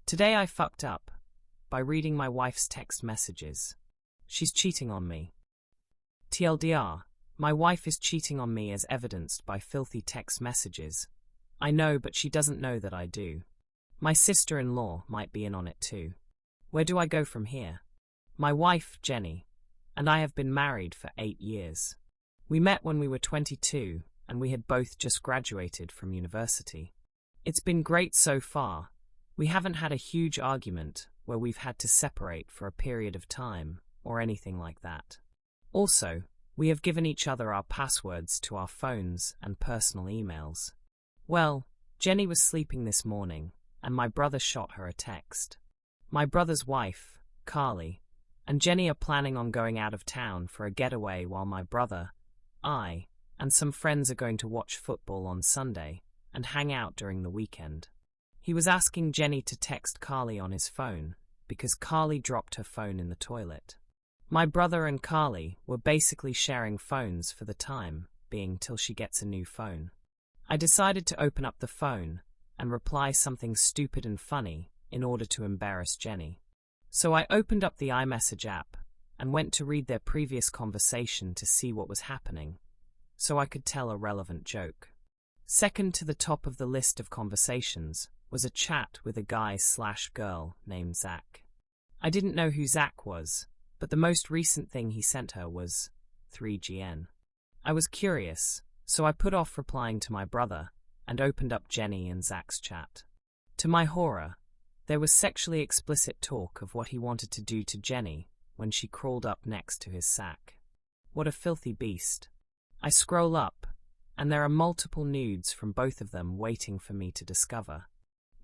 Today I fucked up by reading my wife's text messages. She's cheating on me. TLDR, my wife is cheating on me as evidenced by filthy text messages. I know, but she doesn't know that I do. My sister-in-law might be in on it too. Where do I go from here? My wife, Jenny, and I have been married for 8 years. We met when we were 22, and we had both just graduated from university. It's been great so far. We haven't had a huge argument where we've had to separate for a period of time or anything like that. Also, we have given each other our passwords to our phones and personal emails. Well, Jenny was sleeping this morning, and my brother shot her a text. My brother's wife, Carly, and Jenny are planning on going out of town for a getaway while my brother, I, and some friends are going to watch football on Sunday and hang out during the weekend. He was asking Jenny to text Carly on his phone because Carly dropped her phone in the toilet. My brother and Carly were basically sharing phones for the time being till she gets a new phone. I decided to open up the phone and reply something stupid and funny in order to embarrass Jenny. So I opened up the iMessage app and went to read their previous conversation to see what was happening, so I could tell a relevant joke. Second to the top of the list of conversations was a chat with a guy/girl named Zach. I didn't know who Zach was, but the most recent thing he sent her was 3GN. I was curious, so I put off replying to my brother and opened up Jenny and Zach's chat. To my horror, there was sexually explicit talk of what he wanted to do to Jenny when she crawled up next to his sack. What a filthy beast. I scroll up, and there are multiple nudes from both of them waiting for me to discover.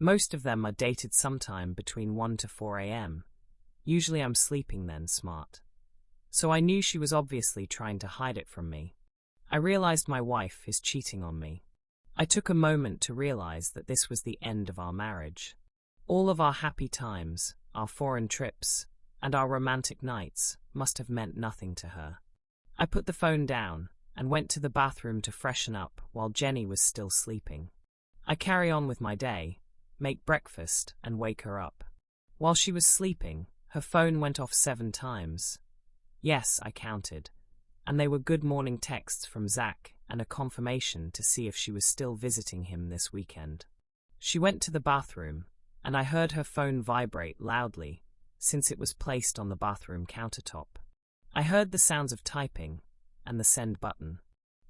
Most of them are dated sometime between 1 to 4 a.m. Usually I'm sleeping then, smart. So I knew she was obviously trying to hide it from me. I realized my wife is cheating on me. I took a moment to realize that this was the end of our marriage. All of our happy times, our foreign trips, and our romantic nights must have meant nothing to her. I put the phone down and went to the bathroom to freshen up while Jenny was still sleeping. I carry on with my day, make breakfast, and wake her up. While she was sleeping, her phone went off 7 times. Yes, I counted, and they were good morning texts from Zach and a confirmation to see if she was still visiting him this weekend. She went to the bathroom, and I heard her phone vibrate loudly since it was placed on the bathroom countertop. I heard the sounds of typing and the send button.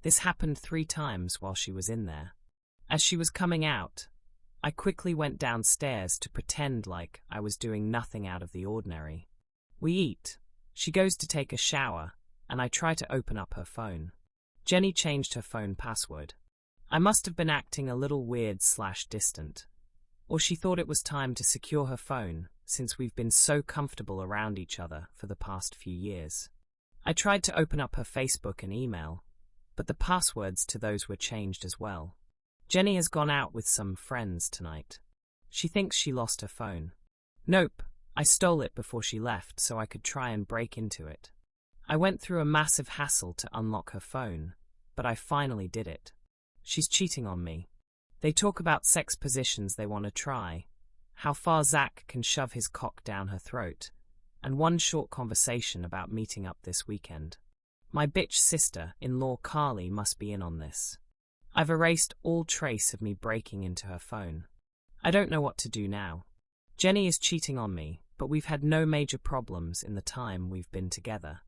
This happened 3 times while she was in there. As she was coming out, I quickly went downstairs to pretend like I was doing nothing out of the ordinary. We eat. She goes to take a shower, and I try to open up her phone. Jenny changed her phone password. I must have been acting a little weird/distant. Or she thought it was time to secure her phone, since we've been so comfortable around each other for the past few years. I tried to open up her Facebook and email, but the passwords to those were changed as well. Jenny has gone out with some friends tonight. She thinks she lost her phone. Nope, I stole it before she left so I could try and break into it. I went through a massive hassle to unlock her phone, but I finally did it. She's cheating on me. They talk about sex positions they want to try, how far Zach can shove his cock down her throat, and one short conversation about meeting up this weekend. My bitch sister-in-law Carly must be in on this. I've erased all trace of me breaking into her phone. I don't know what to do now. Jenny is cheating on me, but we've had no major problems in the time we've been together.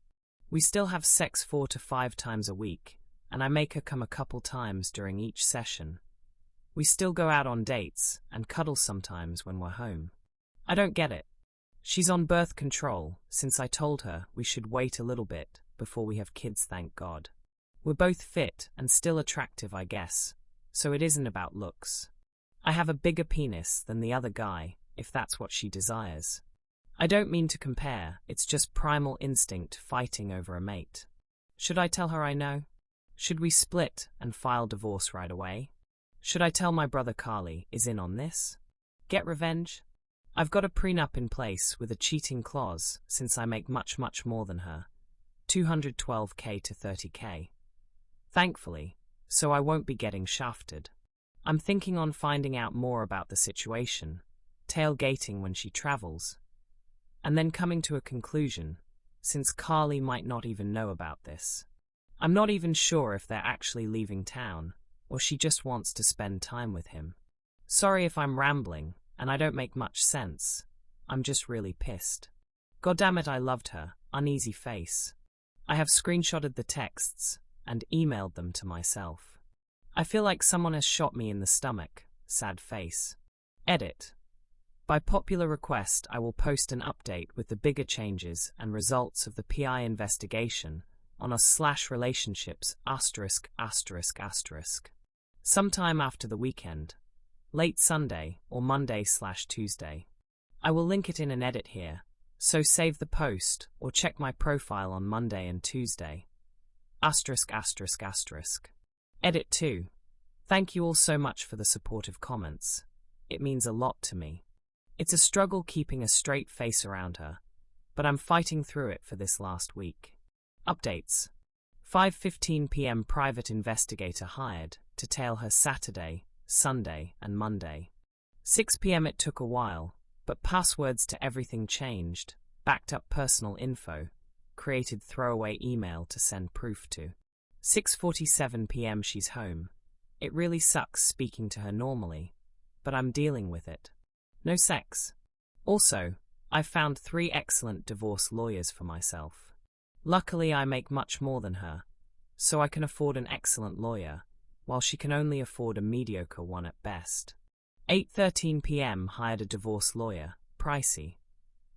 We still have sex 4 to 5 times a week, and I make her come a couple times during each session. We still go out on dates and cuddle sometimes when we're home. I don't get it. She's on birth control since I told her we should wait a little bit before we have kids, thank God. We're both fit and still attractive, I guess, so it isn't about looks. I have a bigger penis than the other guy, if that's what she desires. I don't mean to compare, it's just primal instinct fighting over a mate. Should I tell her I know? Should we split and file divorce right away? Should I tell my brother Carly is in on this? Get revenge? I've got a prenup in place with a cheating clause since I make much more than her. $212K to $30K. Thankfully, so I won't be getting shafted. I'm thinking on finding out more about the situation, tailgating when she travels, and then coming to a conclusion, since Carly might not even know about this. I'm not even sure if they're actually leaving town, or she just wants to spend time with him. Sorry if I'm rambling, and I don't make much sense. I'm just really pissed. Goddammit, I loved her, uneasy face. I have screenshotted the texts and emailed them to myself. I feel like someone has shot me in the stomach, sad face. Edit. By popular request, I will post an update with the bigger changes and results of the PI investigation on /relationships ****, sometime after the weekend, late Sunday or Monday/Tuesday. I will link it in an edit here, so save the post or check my profile on Monday and Tuesday. ****. Edit 2. Thank you all so much for the supportive comments. It means a lot to me. It's a struggle keeping a straight face around her, but I'm fighting through it for this last week. Updates. 5:15 p.m. Private investigator hired to tail her Saturday, Sunday, and Monday. 6 p.m. It took a while, but passwords to everything changed, backed up personal info, created throwaway email to send proof to. 6:47 p.m. She's home. It really sucks speaking to her normally, but I'm dealing with it. No sex. Also, I've found 3 excellent divorce lawyers for myself. Luckily, I make much more than her, so I can afford an excellent lawyer, while she can only afford a mediocre one at best. 8:13 p.m. Hired a divorce lawyer, pricey,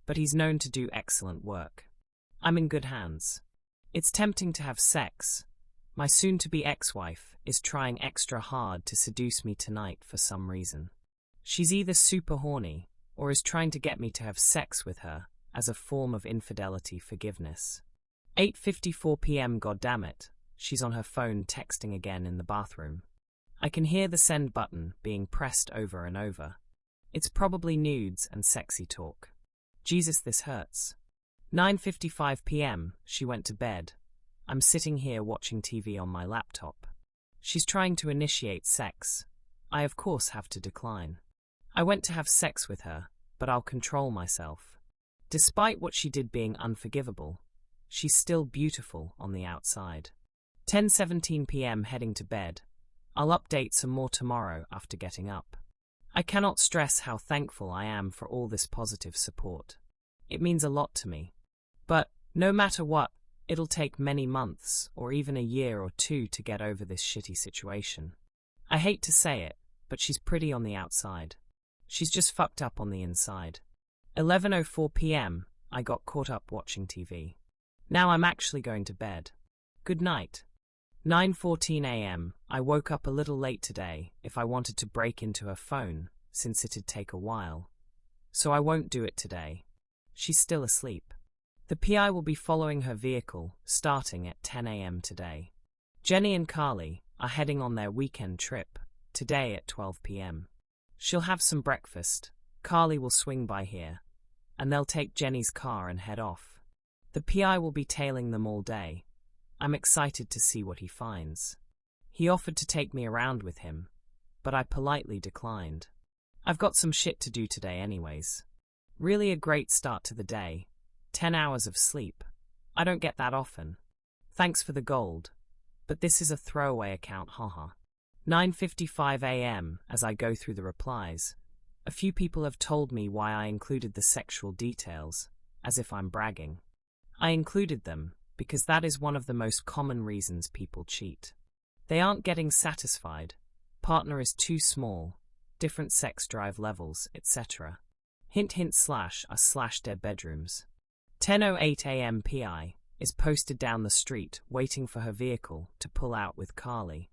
but he's known to do excellent work. I'm in good hands. It's tempting to have sex. My soon-to-be ex-wife is trying extra hard to seduce me tonight for some reason. She's either super horny, or is trying to get me to have sex with her as a form of infidelity forgiveness. 8:54 p.m. Goddammit, she's on her phone texting again in the bathroom. I can hear the send button being pressed over and over. It's probably nudes and sexy talk. Jesus, this hurts. 9:55 p.m. She went to bed. I'm sitting here watching TV on my laptop. She's trying to initiate sex. I of course have to decline. I went to have sex with her, but I'll control myself. Despite what she did being unforgivable, she's still beautiful on the outside. 10:17 p.m. Heading to bed. I'll update some more tomorrow after getting up. I cannot stress how thankful I am for all this positive support. It means a lot to me. But, no matter what, it'll take many months or even a year or 2 to get over this shitty situation. I hate to say it, but she's pretty on the outside. She's just fucked up on the inside. 11:04 p.m. I got caught up watching TV. Now I'm actually going to bed. Good night. 9:14 a.m. I woke up a little late today if I wanted to break into her phone, since it'd take a while. So I won't do it today. She's still asleep. The PI will be following her vehicle, starting at 10 a.m. today. Jenny and Carly are heading on their weekend trip, today at 12 p.m. She'll have some breakfast, Carly will swing by here, and they'll take Jenny's car and head off. The PI will be tailing them all day. I'm excited to see what he finds. He offered to take me around with him, but I politely declined. I've got some shit to do today anyways. Really a great start to the day. 10 hours of sleep. I don't get that often. Thanks for the gold. But this is a throwaway account, haha. 9:55 a.m. As I go through the replies, a few people have told me why I included the sexual details, as if I'm bragging. I included them because that is one of the most common reasons people cheat. They aren't getting satisfied, partner is too small, different sex drive levels, etc. Hint hint / their bedrooms. 10:08 a.m. PI is posted down the street waiting for her vehicle to pull out with Carly.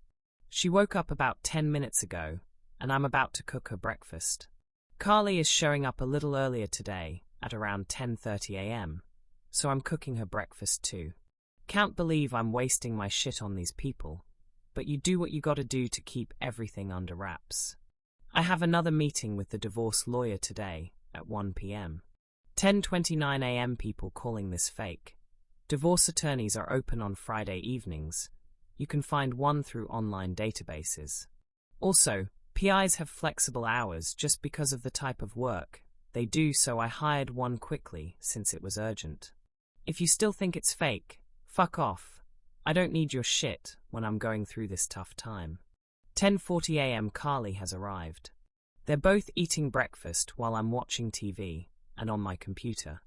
She woke up about 10 minutes ago, and I'm about to cook her breakfast. Carly is showing up a little earlier today, at around 10:30 a.m., so I'm cooking her breakfast too. Can't believe I'm wasting my shit on these people, but you do what you gotta do to keep everything under wraps. I have another meeting with the divorce lawyer today, at 1 p.m. 10:29 a.m. People calling this fake. Divorce attorneys are open on Friday evenings. You can find one through online databases. Also, PIs have flexible hours just because of the type of work they do, so I hired one quickly since it was urgent. If you still think it's fake, fuck off. I don't need your shit when I'm going through this tough time. 10:40 a.m. Carly has arrived. They're both eating breakfast while I'm watching TV and on my computer.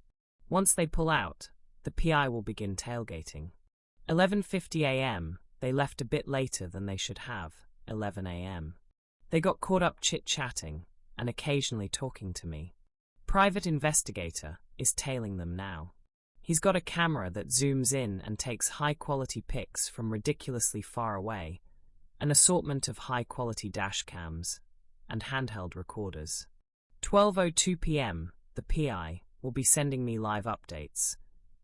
Once they pull out, the PI will begin tailgating. 11:50 a.m. They left a bit later than they should have, 11 a.m. They got caught up chit-chatting and occasionally talking to me. Private investigator is tailing them now. He's got a camera that zooms in and takes high-quality pics from ridiculously far away, an assortment of high-quality dash cams, and handheld recorders. 12:02 p.m., the PI will be sending me live updates,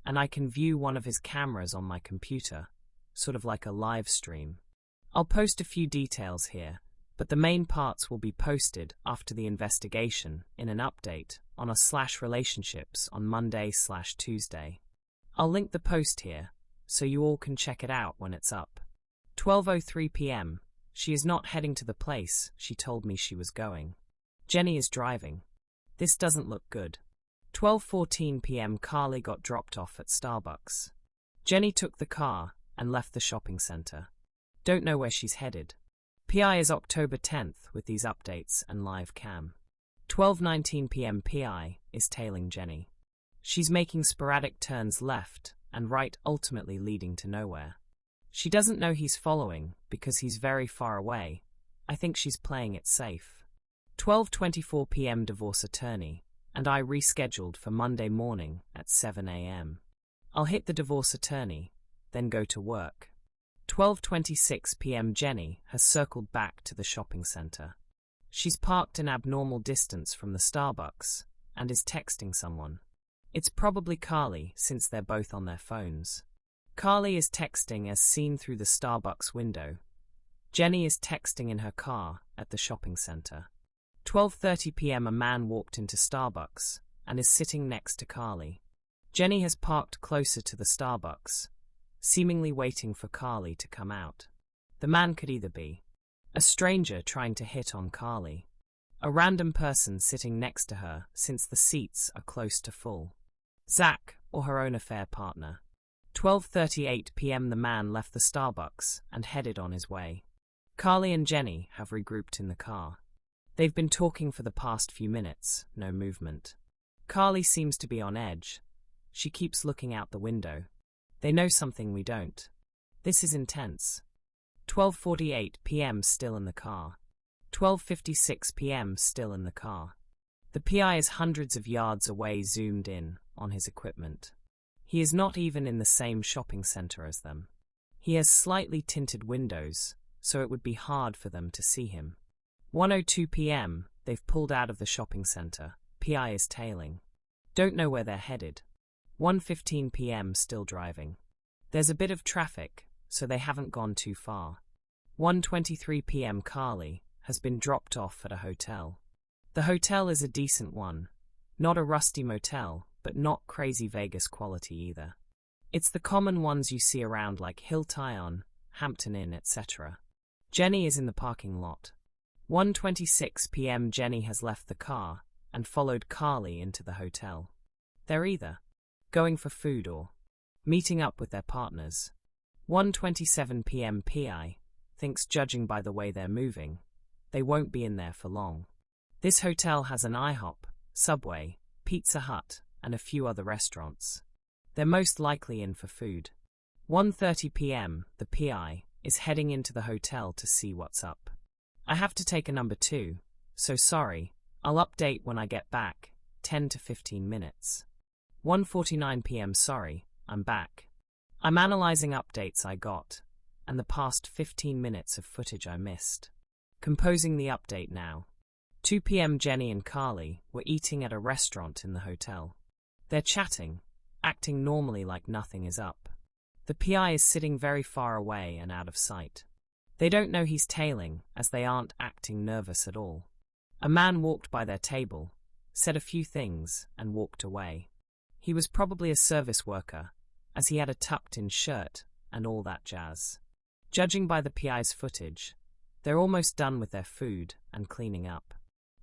and I can view one of his cameras on my computer, sort of like a live stream. I'll post a few details here, but the main parts will be posted after the investigation in an update on our /relationships on Monday/Tuesday. I'll link the post here, so you all can check it out when it's up. 12:03 p.m. She is not heading to the place she told me she was going. Jenny is driving. This doesn't look good. 12:14 p.m. Carly got dropped off at Starbucks. Jenny took the car and left the shopping center. Don't know where she's headed. PI is October 10th with these updates and live cam. 12:19 p.m. PI is tailing Jenny. She's making sporadic turns left and right, ultimately leading to nowhere. She doesn't know he's following because he's very far away. I think she's playing it safe. 12:24 p.m. Divorce attorney and I rescheduled for Monday morning at 7 a.m. I'll hit the divorce attorney, then go to work. 12:26 p.m. Jenny has circled back to the shopping center. She's parked an abnormal distance from the Starbucks and is texting someone. It's probably Carly since they're both on their phones. Carly is texting as seen through the Starbucks window. Jenny is texting in her car at the shopping center. 12:30 p.m. A man walked into Starbucks and is sitting next to Carly. Jenny has parked closer to the Starbucks, seemingly waiting for Carly to come out. The man could either be a stranger trying to hit on Carly, a random person sitting next to her since the seats are close to full, Zach, or her own affair partner. 12:38 p.m. The man left the Starbucks and headed on his way. Carly and Jenny have regrouped in the car. They've been talking for the past few minutes, no movement. Carly seems to be on edge. She keeps looking out the window. They know something we don't. This is intense. 12:48 p.m. still in the car. 12:56 p.m. still in the car. The PI is hundreds of yards away, zoomed in on his equipment. He is not even in the same shopping center as them. He has slightly tinted windows, so it would be hard for them to see him. 1:02 p.m. They've pulled out of the shopping center. PI is tailing. Don't know where they're headed. 1:15 p.m. still driving. There's a bit of traffic, so they haven't gone too far. 1:23 p.m. Carly has been dropped off at a hotel. The hotel is a decent one. Not a rusty motel, but not crazy Vegas quality either. It's the common ones you see around like Hilton, Hampton Inn, etc. Jenny is in the parking lot. 1:26 p.m. Jenny has left the car and followed Carly into the hotel. They're either going for food or meeting up with their partners. 1:27 p.m. PI thinks, judging by the way they're moving, they won't be in there for long. This hotel has an IHOP, Subway, Pizza Hut, and a few other restaurants. They're most likely in for food. 1:30 p.m. The PI is heading into the hotel to see what's up. I have to take a number 2, so sorry, I'll update when I get back, 10 to 15 minutes. 1:49 p.m. Sorry, I'm back. I'm analyzing updates I got, and the past 15 minutes of footage I missed. Composing the update now. 2 p.m. Jenny and Carly were eating at a restaurant in the hotel. They're chatting, acting normally like nothing is up. The PI is sitting very far away and out of sight. They don't know he's tailing, as they aren't acting nervous at all. A man walked by their table, said a few things, and walked away. He was probably a service worker, as he had a tucked-in shirt and all that jazz. Judging by the PI's footage, They're almost done with their food and cleaning up.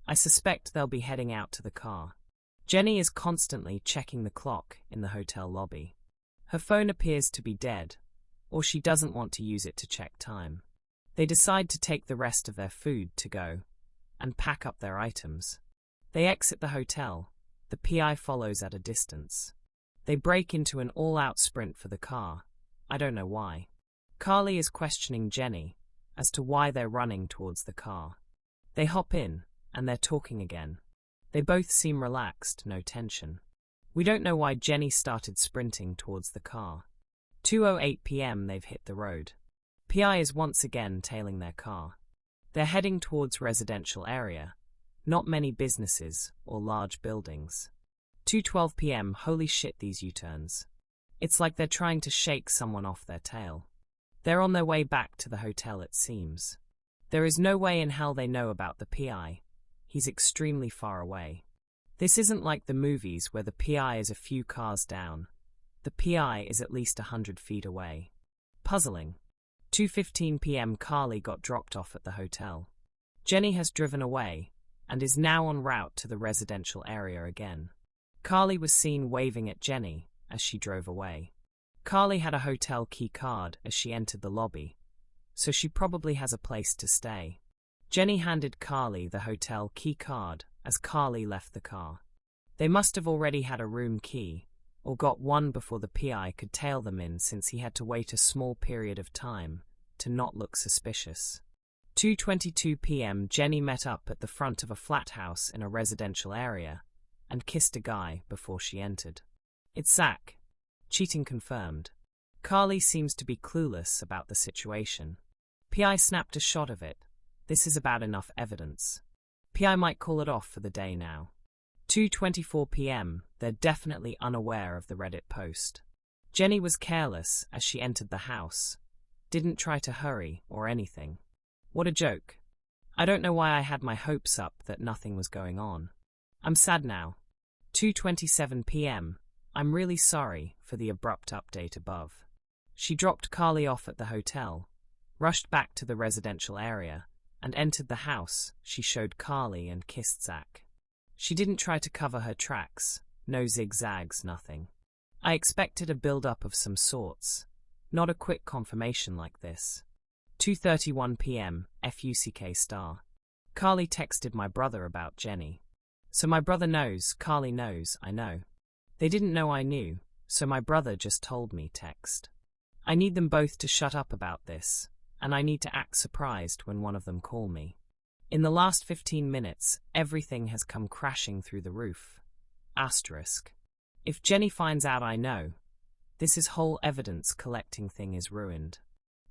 I suspect they'll be heading out to the car. Jenny is constantly checking the clock in the hotel lobby. Her phone appears to be dead, or she doesn't want to use it to check time. They decide to take the rest of their food to go and pack up their items. They exit the hotel. The PI follows at a distance. They break into an all-out sprint for the car. I don't know why. Carly is questioning Jenny as to why they're running towards the car. They hop in, and they're talking again. They both seem relaxed, no tension. We don't know why Jenny started sprinting towards the car. 2:08 p.m. they've hit the road. PI is once again tailing their car. They're heading towards residential area. Not many businesses or large buildings. 2:12 p.m. Holy shit, these U-turns. It's like they're trying to shake someone off their tail. They're on their way back to the hotel, it seems. There is no way in hell they know about the PI. He's extremely far away. This isn't like the movies where the PI is a few cars down. The PI is at least 100 feet away. Puzzling. 2:15 p.m. Carly got dropped off at the hotel. Jenny has driven away and is now en route to the residential area again. Carly was seen waving at Jenny as she drove away. Carly had a hotel key card as she entered the lobby, so she probably has a place to stay. Jenny handed Carly the hotel key card as Carly left the car. They must have already had a room key, or got one before the PI could tail them in, since he had to wait a small period of time to not look suspicious. 2:22 p.m. Jenny met up at the front of a flat house in a residential area and kissed a guy before she entered. It's Zach. Cheating confirmed. Carly seems to be clueless about the situation. PI snapped a shot of it. This is about enough evidence. PI might call it off for the day now. 2:24 p.m. They're definitely unaware of the Reddit post. Jenny was careless as she entered the house. Didn't try to hurry or anything. What a joke. I don't know why I had my hopes up that nothing was going on. I'm sad now. 2:27 p.m. I'm really sorry for the abrupt update above. She dropped Carly off at the hotel, rushed back to the residential area, and entered the house. She showed Carly and kissed Zach. She didn't try to cover her tracks. No zigzags, nothing. I expected a build-up of some sorts, not a quick confirmation like this. 2:31 p.m. FUCK star. Carly texted my brother about Jenny. So my brother knows, Carly knows, I know. They didn't know I knew, so my brother just told me text. I need them both to shut up about this, and I need to act surprised when one of them call me. In the last 15 minutes, everything has come crashing through the roof. Asterisk. If Jenny finds out I know, this is whole evidence collecting thing is ruined.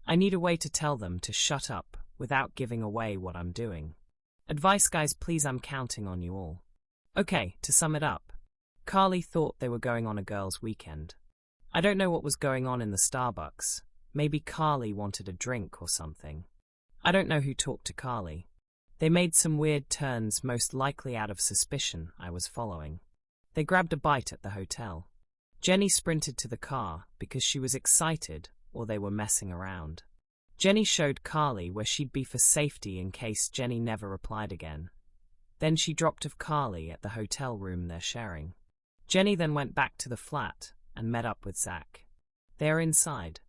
I need a way to tell them to shut up without giving away what I'm doing. Advice, guys, please, I'm counting on you all. Okay, to sum it up. Carly thought they were going on a girls' weekend. I don't know what was going on in the Starbucks. Maybe Carly wanted a drink or something. I don't know who talked to Carly. They made some weird turns, most likely out of suspicion I was following. They grabbed a bite at the hotel. Jenny sprinted to the car because she was excited, or they were messing around. Jenny showed Carly where she'd be for safety in case Jenny never replied again. Then she dropped off Carly at the hotel room they're sharing. Jenny then went back to the flat and met up with Zach. They are inside.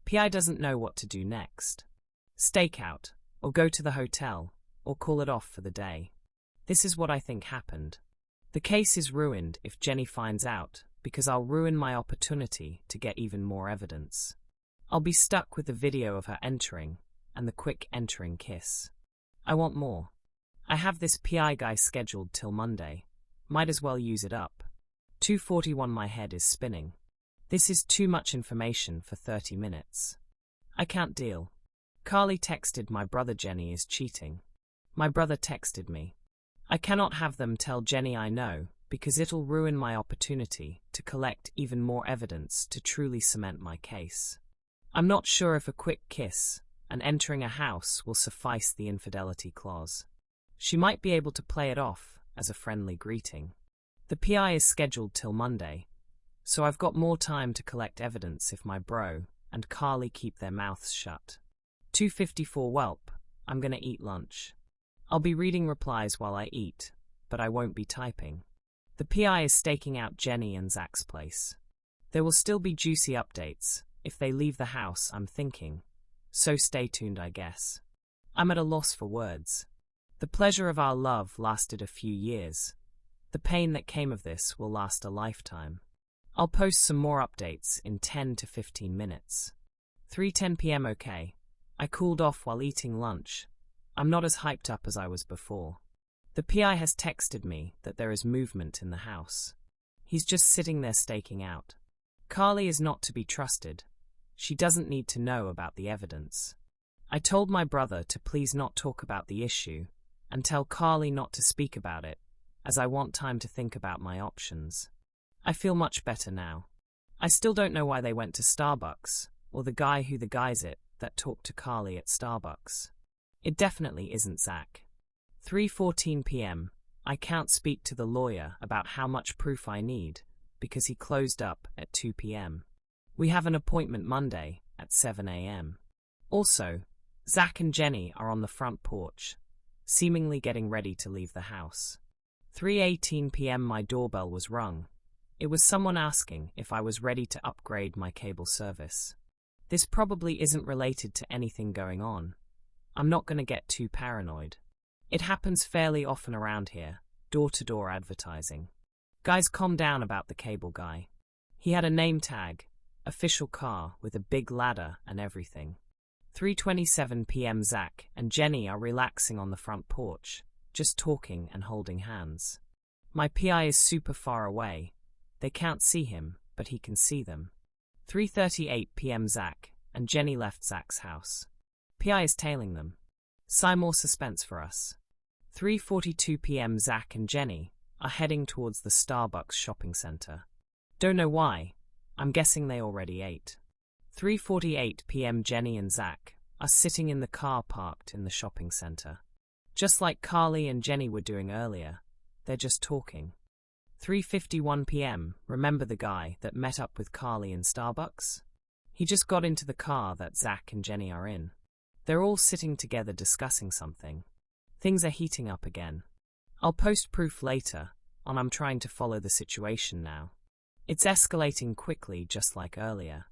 PI doesn't know what to do next. Stakeout, or go to the hotel, or call it off for the day. This is what I think happened. The case is ruined if Jenny finds out, because I'll ruin my opportunity to get even more evidence. I'll be stuck with the video of her entering and the quick entering kiss. I want more. I have this PI guy scheduled till Monday. Might as well use it up. 2:41 My head is spinning. This is too much information for 30 minutes. I can't deal. Carly texted my brother Jenny is cheating. My brother texted me. I cannot have them tell Jenny I know, because it'll ruin my opportunity to collect even more evidence to truly cement my case. I'm not sure if a quick kiss and entering a house will suffice the infidelity clause. She might be able to play it off as a friendly greeting. The PI is scheduled till Monday, so I've got more time to collect evidence if my bro and Carly keep their mouths shut. 2:54 Welp, I'm gonna eat lunch. I'll be reading replies while I eat, but I won't be typing. The PI is staking out Jenny and Zach's place. There will still be juicy updates if they leave the house, I'm thinking. So stay tuned, I guess. I'm at a loss for words. The pleasure of our love lasted a few years. The pain that came of this will last a lifetime. I'll post some more updates in 10 to 15 minutes. 3:10 p.m. Okay. I cooled off while eating lunch. I'm not as hyped up as I was before. The PI has texted me that there is movement in the house. He's just sitting there staking out. Carly is not to be trusted. She doesn't need to know about the evidence. I told my brother to please not talk about the issue and tell Carly not to speak about it, as I want time to think about my options. I feel much better now. I still don't know why they went to Starbucks, or the guy who the guy's it that talked to Carly at Starbucks. It definitely isn't Zach. 3:14 p.m. I can't speak to the lawyer about how much proof I need, because he closed up at 2 p.m. We have an appointment Monday at 7 a.m. Also, Zach and Jenny are on the front porch, seemingly getting ready to leave the house. 3:18 p.m. My doorbell was rung. It was someone asking if I was ready to upgrade my cable service. This probably isn't related to anything going on. I'm not going to get too paranoid. It happens fairly often around here, door-to-door advertising. Guys, calm down about the cable guy. He had a name tag, official car with a big ladder and everything. 3:27 p.m. Zach and Jenny are relaxing on the front porch, just talking and holding hands. My PI is super far away. They can't see him, but he can see them. 3:38 p.m. Zach and Jenny left Zach's house. PI is tailing them. Sigh more suspense for us. 3:42 p.m. Zach and Jenny are heading towards the Starbucks shopping center. Don't know why. I'm guessing they already ate. 3:48 p.m. Jenny and Zach are sitting in the car parked in the shopping center. Just like Carly and Jenny were doing earlier, they're just talking. 3:51 p.m. Remember the guy that met up with Carly in Starbucks? He just got into the car that Zach and Jenny are in. They're all sitting together discussing something. Things are heating up again. I'll post proof later, and I'm trying to follow the situation now. It's escalating quickly just like earlier.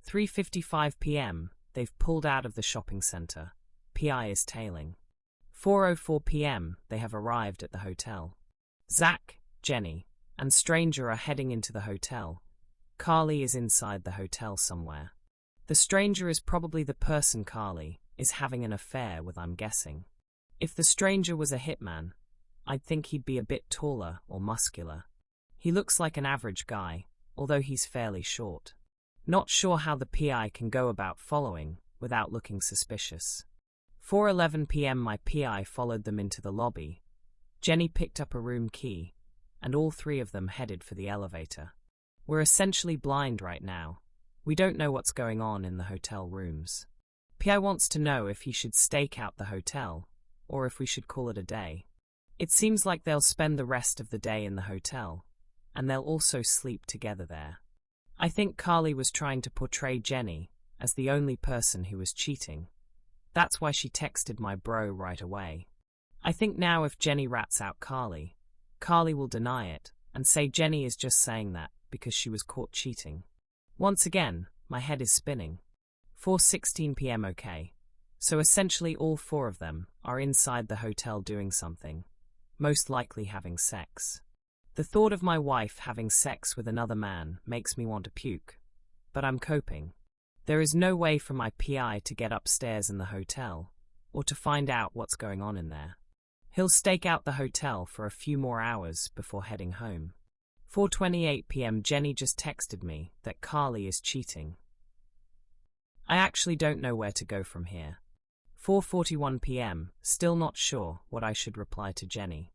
3:55 p.m. They've pulled out of the shopping center. PI is tailing. 4:04 p.m. They have arrived at the hotel. Zach, Jenny, and stranger are heading into the hotel. Carly is inside the hotel somewhere. The stranger is probably the person Carly is having an affair with, I'm guessing. If the stranger was a hitman, I'd think he'd be a bit taller or muscular. He looks like an average guy, although he's fairly short. Not sure how the PI can go about following without looking suspicious. 4:11 p.m. My PI followed them into the lobby. Jenny picked up a room key, and all three of them headed for the elevator. We're essentially blind right now. We don't know what's going on in the hotel rooms. PI wants to know if he should stake out the hotel, or if we should call it a day. It seems like they'll spend the rest of the day in the hotel, and they'll also sleep together there. I think Carly was trying to portray Jenny as the only person who was cheating. That's why she texted my bro right away. I think now if Jenny rats out Carly, Carly will deny it and say Jenny is just saying that because she was caught cheating. Once again, my head is spinning. 4:16 p.m. Okay. So essentially all four of them are inside the hotel doing something, most likely having sex. The thought of my wife having sex with another man makes me want to puke, but I'm coping. There is no way for my PI to get upstairs in the hotel, or to find out what's going on in there. He'll stake out the hotel for a few more hours before heading home. 4:28 p.m. Jenny just texted me that Carly is cheating. I actually don't know where to go from here. 4:41 p.m. Still not sure what I should reply to Jenny.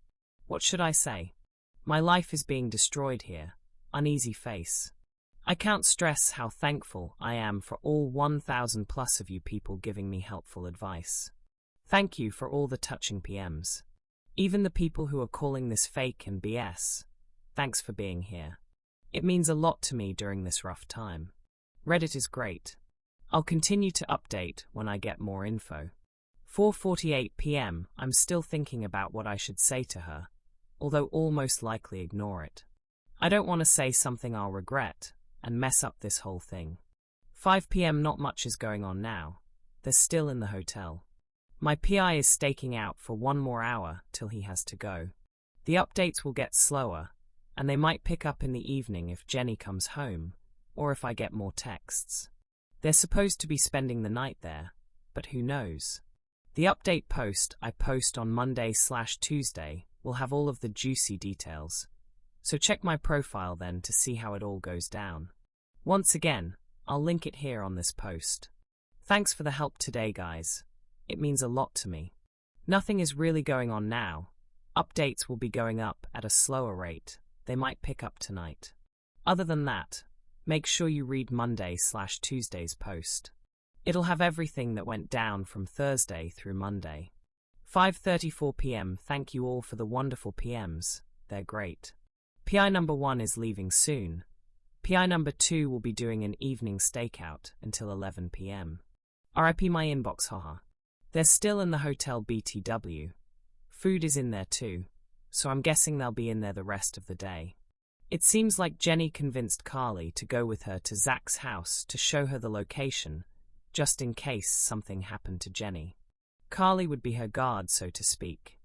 What should I say? My life is being destroyed here. Uneasy face. I can't stress how thankful I am for all 1,000 plus of you people giving me helpful advice. Thank you for all the touching PMs. Even the people who are calling this fake and BS. Thanks for being here. It means a lot to me during this rough time. Reddit is great. I'll continue to update when I get more info. 4:48 p.m. I'm still thinking about what I should say to her, although I'll most likely ignore it. I don't want to say something I'll regret and mess up this whole thing. 5 p.m. Not much is going on now. They're still in the hotel. My PI is staking out for 1 more hour till he has to go. The updates will get slower, and they might pick up in the evening if Jenny comes home, or if I get more texts. They're supposed to be spending the night there, but who knows? The update post I post on Monday/Tuesday will have all of the juicy details, so check my profile then to see how it all goes down. Once again, I'll link it here on this post. Thanks for the help today, guys. It means a lot to me. Nothing is really going on now. Updates will be going up at a slower rate. They might pick up tonight. Other than that, make sure you read Monday/Tuesday's post. It'll have everything that went down from Thursday through Monday. 5:34 p.m. Thank you all for the wonderful PMs. They're great. PI number 1 is leaving soon. PI number 2 will be doing an evening stakeout until 11 p.m. RIP my inbox, haha. They're still in the hotel BTW. Food is in there too, so I'm guessing they'll be in there the rest of the day. It seems like Jenny convinced Carly to go with her to Zach's house to show her the location, just in case something happened to Jenny. Carly would be her guard, so to speak.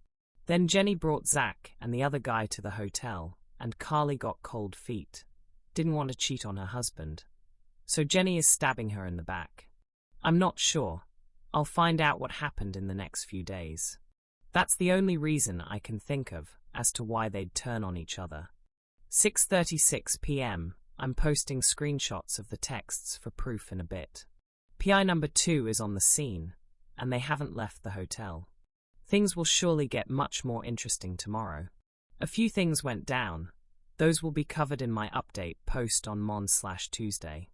Then Jenny brought Zach and the other guy to the hotel, and Carly got cold feet. Didn't want to cheat on her husband. So Jenny is stabbing her in the back. I'm not sure. I'll find out what happened in the next few days. That's the only reason I can think of as to why they'd turn on each other. 6:36 p.m. I'm posting screenshots of the texts for proof in a bit. PI number 2 is on the scene, and they haven't left the hotel. Things will surely get much more interesting tomorrow. A few things went down. Those will be covered in my update post on Mon/Tuesday.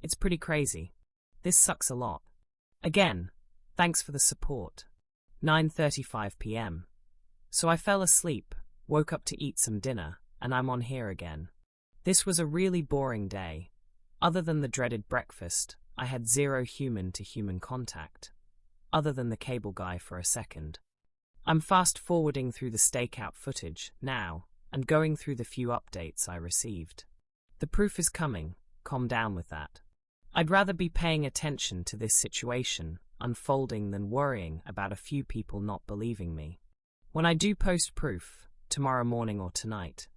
It's pretty crazy. This sucks a lot. Again, thanks for the support. 9:35 p.m. So I fell asleep, woke up to eat some dinner, and I'm on here again. This was a really boring day. Other than the dreaded breakfast, I had zero human-to-human contact, other than the cable guy for a second. I'm fast-forwarding through the stakeout footage now, and going through the few updates I received. The proof is coming, calm down with that. I'd rather be paying attention to this situation unfolding than worrying about a few people not believing me. When I do post proof, tomorrow morning or tonight,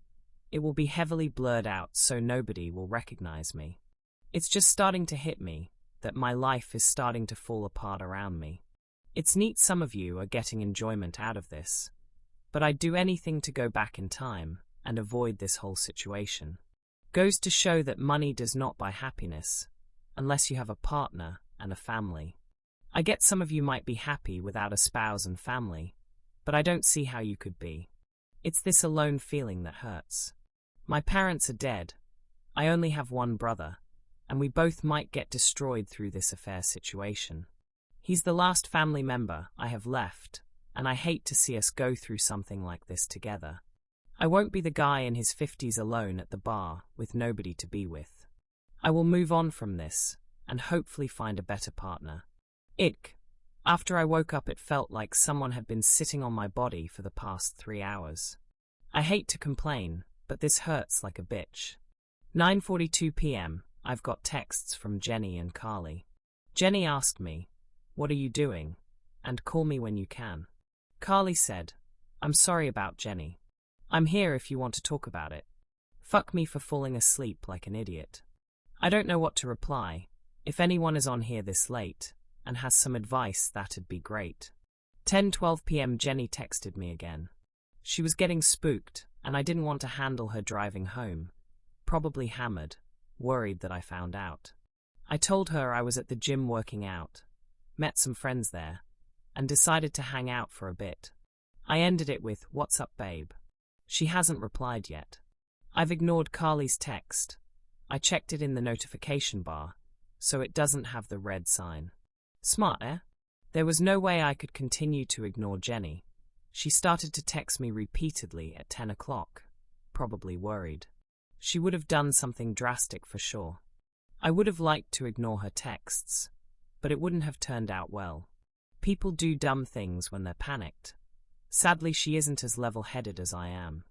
it will be heavily blurred out so nobody will recognize me. It's just starting to hit me that my life is starting to fall apart around me. It's neat some of you are getting enjoyment out of this, but I'd do anything to go back in time and avoid this whole situation. Goes to show that money does not buy happiness, unless you have a partner and a family. I get some of you might be happy without a spouse and family, but I don't see how you could be. It's this alone feeling that hurts. My parents are dead. I only have one brother, and we both might get destroyed through this affair situation. He's the last family member I have left, and I hate to see us go through something like this together. I won't be the guy in his 50s alone at the bar with nobody to be with. I will move on from this, and hopefully find a better partner. Ick. After I woke up it felt like someone had been sitting on my body for the past 3 hours. I hate to complain, but this hurts like a bitch. 9:42 p.m. I've got texts from Jenny and Carly. Jenny asked me, "What are you doing? And call me when you can." Carly said, "I'm sorry about Jenny. I'm here if you want to talk about it." Fuck me for falling asleep like an idiot. I don't know what to reply. If anyone is on here this late and has some advice, that'd be great. 10:12 p.m. Jenny texted me again. She was getting spooked, and I didn't want to handle her driving home. Probably hammered, worried that I found out. I told her I was at the gym working out, met some friends there, and decided to hang out for a bit. I ended it with, "What's up, babe?" She hasn't replied yet. I've ignored Carly's text. I checked it in the notification bar, so it doesn't have the red sign. Smart, eh? There was no way I could continue to ignore Jenny. She started to text me repeatedly at 10 o'clock, probably worried. She would have done something drastic for sure. I would have liked to ignore her texts, but it wouldn't have turned out well. People do dumb things when they're panicked. Sadly, she isn't as level-headed as I am.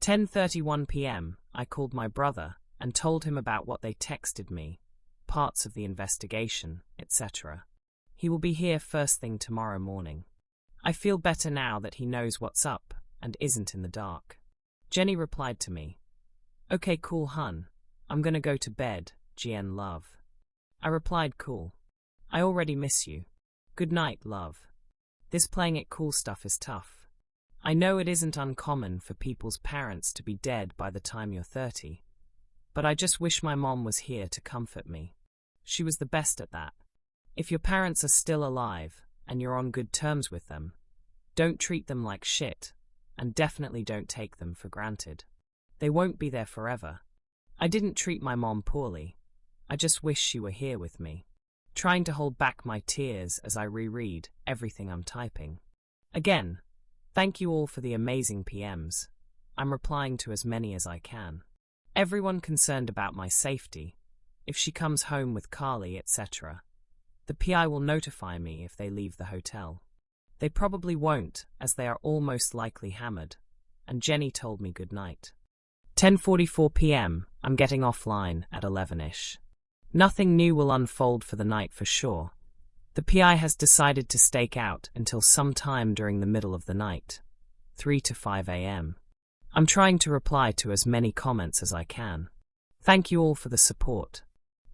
10:31 p.m., I called my brother and told him about what they texted me, parts of the investigation, etc. He will be here first thing tomorrow morning. I feel better now that he knows what's up and isn't in the dark. Jenny replied to me, "Okay, cool, hun. I'm gonna go to bed, GN love." I replied, "Cool. I already miss you. Good night, love." This playing it cool stuff is tough. I know it isn't uncommon for people's parents to be dead by the time you're 30, but I just wish my mom was here to comfort me. She was the best at that. If your parents are still alive and you're on good terms with them, don't treat them like shit, and definitely don't take them for granted. They won't be there forever. I didn't treat my mom poorly. I just wish she were here with me. Trying to hold back my tears as I reread everything I'm typing. Again, thank you all for the amazing PMs. I'm replying to as many as I can. Everyone concerned about my safety. If she comes home with Carly, etc. The PI will notify me if they leave the hotel. They probably won't, as they are all most likely hammered, and Jenny told me good night. 10:44 p.m, I'm getting offline at 11ish. Nothing new will unfold for the night for sure. The PI has decided to stake out until sometime during the middle of the night, 3 to 5 a.m. I'm trying to reply to as many comments as I can. Thank you all for the support.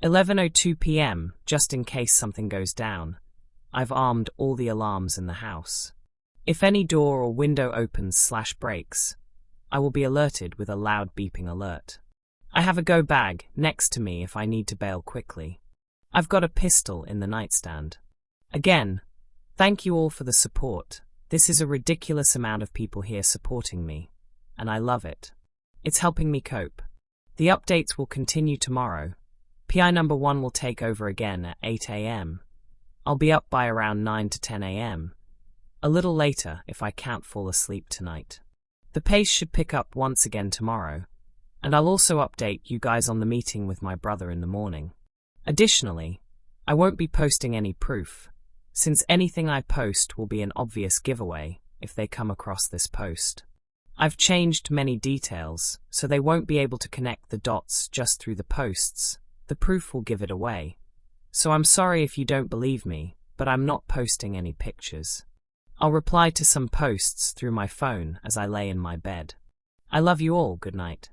11:02 p.m, just in case something goes down, I've armed all the alarms in the house. If any door or window opens/breaks, I will be alerted with a loud beeping alert. I have a go bag next to me if I need to bail quickly. I've got a pistol in the nightstand. Again, thank you all for the support. This is a ridiculous amount of people here supporting me, and I love it. It's helping me cope. The updates will continue tomorrow. PI number 1 will take over again at 8 a.m. I'll be up by around 9 to 10 a.m. A little later if I can't fall asleep tonight. The pace should pick up once again tomorrow, and I'll also update you guys on the meeting with my brother in the morning. Additionally, I won't be posting any proof, since anything I post will be an obvious giveaway if they come across this post. I've changed many details, so they won't be able to connect the dots just through the posts. The proof will give it away. So I'm sorry if you don't believe me, but I'm not posting any pictures. I'll reply to some posts through my phone as I lay in my bed. I love you all, good night.